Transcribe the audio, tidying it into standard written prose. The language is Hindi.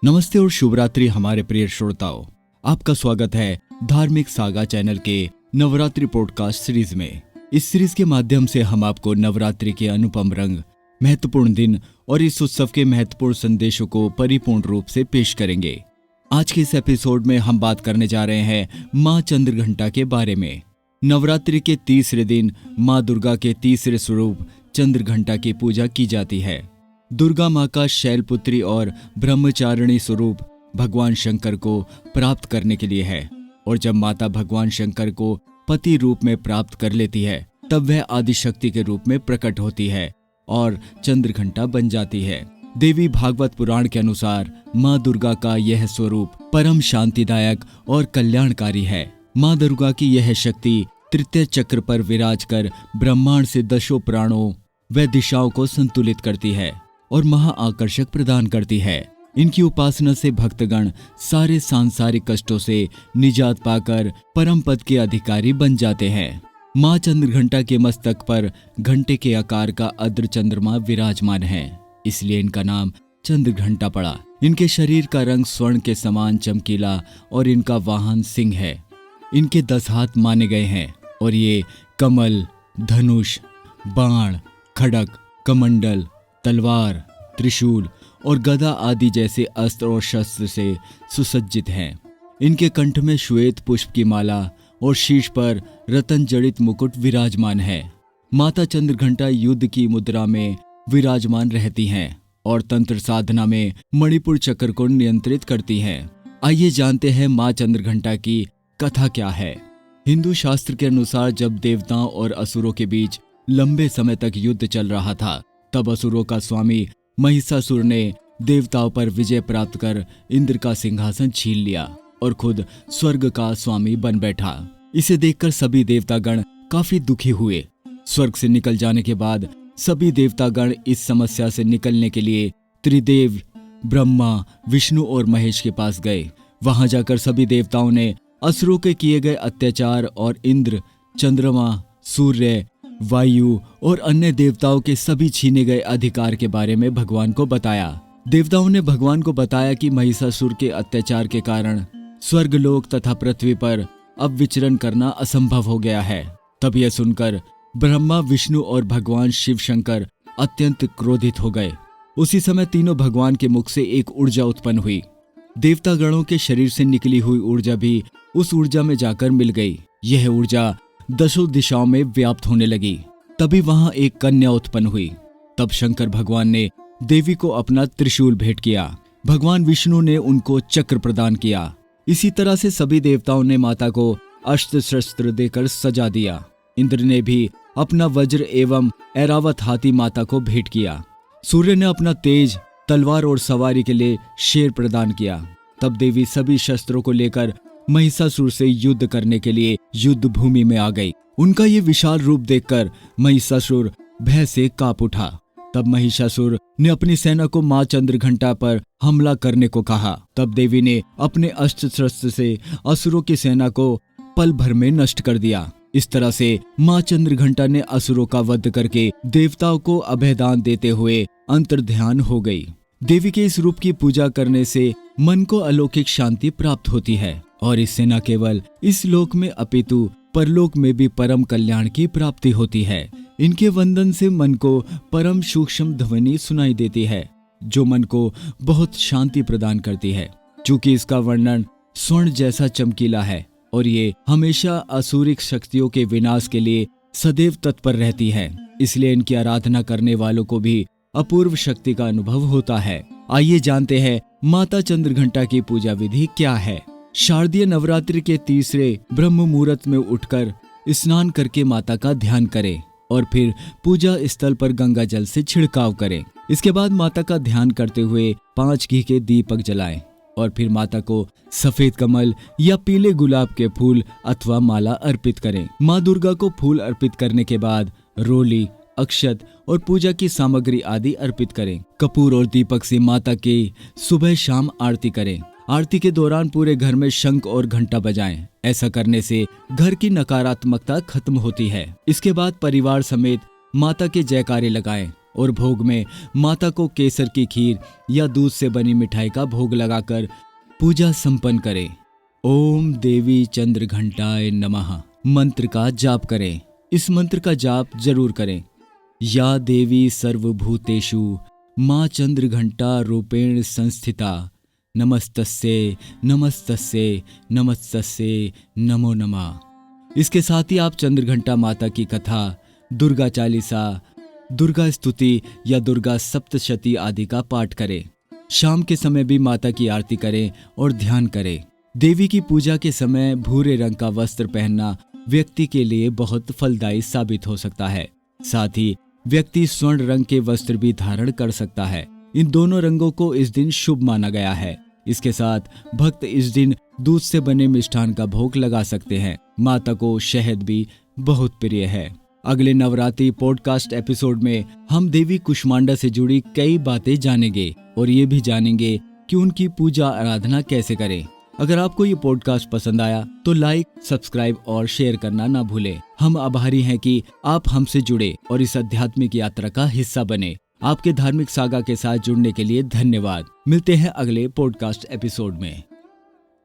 नमस्ते और शुभ रात्रि हमारे प्रिय श्रोताओं। आपका स्वागत है धार्मिक सागा चैनल के नवरात्रि पॉडकास्ट सीरीज में। इस सीरीज के माध्यम से हम आपको नवरात्रि के अनुपम रंग, महत्वपूर्ण दिन और इस उत्सव के महत्वपूर्ण संदेशों को परिपूर्ण रूप से पेश करेंगे। आज के इस एपिसोड में हम बात करने जा रहे हैं माँ चंद्रघंटा के बारे में। नवरात्रि के तीसरे दिन माँ दुर्गा के तीसरे स्वरूप चंद्रघंटा की पूजा की जाती है। दुर्गा माँ का शैलपुत्री और ब्रह्मचारिणी स्वरूप भगवान शंकर को प्राप्त करने के लिए है, और जब माता भगवान शंकर को पति रूप में प्राप्त कर लेती है तब वह आदिशक्ति के रूप में प्रकट होती है और चंद्रघंटा बन जाती है। देवी भागवत पुराण के अनुसार माँ दुर्गा का यह स्वरूप परम शांतिदायक और कल्याणकारी है। माँ दुर्गा की यह शक्ति तृतीय चक्र पर विराज कर ब्रह्मांड से दशों प्राणों व दिशाओं को संतुलित करती है और महाआकर्षक प्रदान करती है। इनकी उपासना से भक्तगण सारे सांसारिक कष्टों से निजात पाकर परम पद के अधिकारी बन जाते हैं। माँ चंद्रघंटा के मस्तक पर घंटे के आकार का अद्र चंद्रमा विराजमान है, इसलिए इनका नाम चंद्रघंटा पड़ा। इनके शरीर का रंग स्वर्ण के समान चमकीला और इनका वाहन सिंह है। इनके 10 हाथ माने गए हैं और ये कमल, धनुष, बाण, खड़ग, कमंडल, तलवार, त्रिशूल और गदा आदि जैसे अस्त्र और शस्त्र से सुसज्जित हैं। इनके कंठ में श्वेत पुष्प की माला और शीर्ष पर रतन जड़ित मुकुट विराजमान है। माता चंद्रघंटा युद्ध की मुद्रा में विराजमान रहती हैं और तंत्र साधना में मणिपुर चक्र को नियंत्रित करती हैं। आइए जानते हैं माँ चंद्रघंटा की कथा क्या है। हिंदू शास्त्र के अनुसार जब देवताओं और असुरों के बीच लंबे समय तक युद्ध चल रहा था, तब असुरों का स्वामी महिषासुर ने देवताओं पर विजय प्राप्त कर इंद्र का सिंहासन छीन लिया और खुद स्वर्ग का स्वामी बन बैठा। इसे देखकर सभी देवतागण काफी दुखी हुए। स्वर्ग से निकल जाने के बाद सभी देवतागण इस समस्या से निकलने के लिए त्रिदेव ब्रह्मा, विष्णु और महेश के पास गए। वहां जाकर सभी देवताओं ने असुरों के किए गए अत्याचार और इंद्र, चंद्रमा, सूर्य, वायु और अन्य देवताओं के सभी छीने गए अधिकार के बारे में भगवान को बताया। देवताओं ने भगवान को बताया कि महिषासुर के अत्याचार के कारण स्वर्गलोक तथा पृथ्वी पर अब विचरण करना असंभव हो गया है। तब यह सुनकर ब्रह्मा, विष्णु और भगवान शिव शंकर अत्यंत क्रोधित हो गए। उसी समय तीनों भगवान के मुख से एक ऊर्जा उत्पन्न हुई। देवतागणों के शरीर से निकली हुई ऊर्जा भी उस ऊर्जा में जाकर मिल गई। यह ऊर्जा दशों दिशाओं में व्याप्त होने लगी। तभी वहां एक कन्या उत्पन्न हुई। तब शंकर भगवान ने देवी को अपना त्रिशूल भेंट किया। भगवान विष्णु ने उनको चक्र प्रदान किया। इसी तरह से सभी देवताओं ने माता को अस्त्र शस्त्र देकर सजा दिया। इंद्र ने भी अपना वज्र एवं ऐरावत हाथी माता को भेंट किया। सूर्य ने अपना तेज, तलवार और सवारी के लिए शेर प्रदान किया। तब देवी सभी शस्त्रों को लेकर महिषासुर से युद्ध करने के लिए युद्ध भूमि में आ गई। उनका ये विशाल रूप देखकर महिषासुर भय से कांप उठा। तब महिषासुर ने अपनी सेना को माँ चंद्रघंटा पर हमला करने को कहा। तब देवी ने अपने अस्त्र शस्त्र से असुरों की सेना को पल भर में नष्ट कर दिया। इस तरह से माँ चंद्रघंटा ने असुरों का वध करके देवताओं को अभयदान देते हुए अंतर्ध्यान हो गई। देवी के इस रूप की पूजा करने से मन को अलौकिक शांति प्राप्त होती है और इससे न केवल इस लोक में अपितु परलोक में भी परम कल्याण की प्राप्ति होती है। इनके वंदन से मन को परम सूक्ष्म ध्वनि सुनाई देती है, जो मन को बहुत शांति प्रदान करती है। चूंकि इसका वर्णन स्वर्ण जैसा चमकीला है और ये हमेशा असुरिक शक्तियों के विनाश के लिए सदैव तत्पर रहती है, इसलिए इनकी आराधना करने वालों को भी अपूर्व शक्ति का अनुभव होता है। आइए जानते हैं माता चंद्रघंटा की पूजा विधि क्या है। शारदीय नवरात्रि के तीसरे ब्रह्म मुहूर्त में उठकर स्नान करके माता का ध्यान करें और फिर पूजा स्थल पर गंगा जल से छिड़काव करें। इसके बाद माता का ध्यान करते हुए 5 घी के दीपक जलाएं और फिर माता को सफेद कमल या पीले गुलाब के फूल अथवा माला अर्पित करें। माँ दुर्गा को फूल अर्पित करने के बाद रोली, अक्षत और पूजा की सामग्री आदि अर्पित करें। कपूर और दीपक से माता की सुबह शाम आरती करें। आरती के दौरान पूरे घर में शंख और घंटा बजाएं। ऐसा करने से घर की नकारात्मकता खत्म होती है। इसके बाद परिवार समेत माता के जयकारे लगाएं और भोग में माता को केसर की खीर या दूध से बनी मिठाई का भोग लगाकर पूजा संपन्न करें। ओम देवी चंद्र घंटाय नमः मंत्र का जाप करें। इस मंत्र का जाप जरूर करें। या देवी सर्वभूतेषु माँ चंद्र घंटा रूपेण संस्थिता नमस्तस्ये नमस्तस्ये नमस्तस्ये नमो नमः। इसके साथ ही आप चंद्र घंटा माता की कथा, दुर्गा चालीसा, दुर्गा स्तुति या दुर्गा सप्तशती आदि का पाठ करें। शाम के समय भी माता की आरती करें और ध्यान करें। देवी की पूजा के समय भूरे रंग का वस्त्र पहनना व्यक्ति के लिए बहुत फलदायी साबित हो सकता है। साथ ही व्यक्ति स्वर्ण रंग के वस्त्र भी धारण कर सकता है। इन दोनों रंगों को इस दिन शुभ माना गया है। इसके साथ भक्त इस दिन दूध से बने मिष्ठान का भोग लगा सकते हैं। माता को शहद भी बहुत प्रिय है। अगले नवरात्रि पॉडकास्ट एपिसोड में हम देवी कुष्मांडा से जुड़ी कई बातें जानेंगे और ये भी जानेंगे कि उनकी पूजा आराधना कैसे करें। अगर आपको ये पॉडकास्ट पसंद आया तो लाइक, सब्सक्राइब और शेयर करना ना भूलें। हम आभारी हैं कि आप हमसे जुड़े और इस आध्यात्मिक यात्रा का हिस्सा बने। आपके धार्मिक सागा के साथ जुड़ने के लिए धन्यवाद। मिलते हैं अगले पॉडकास्ट एपिसोड में।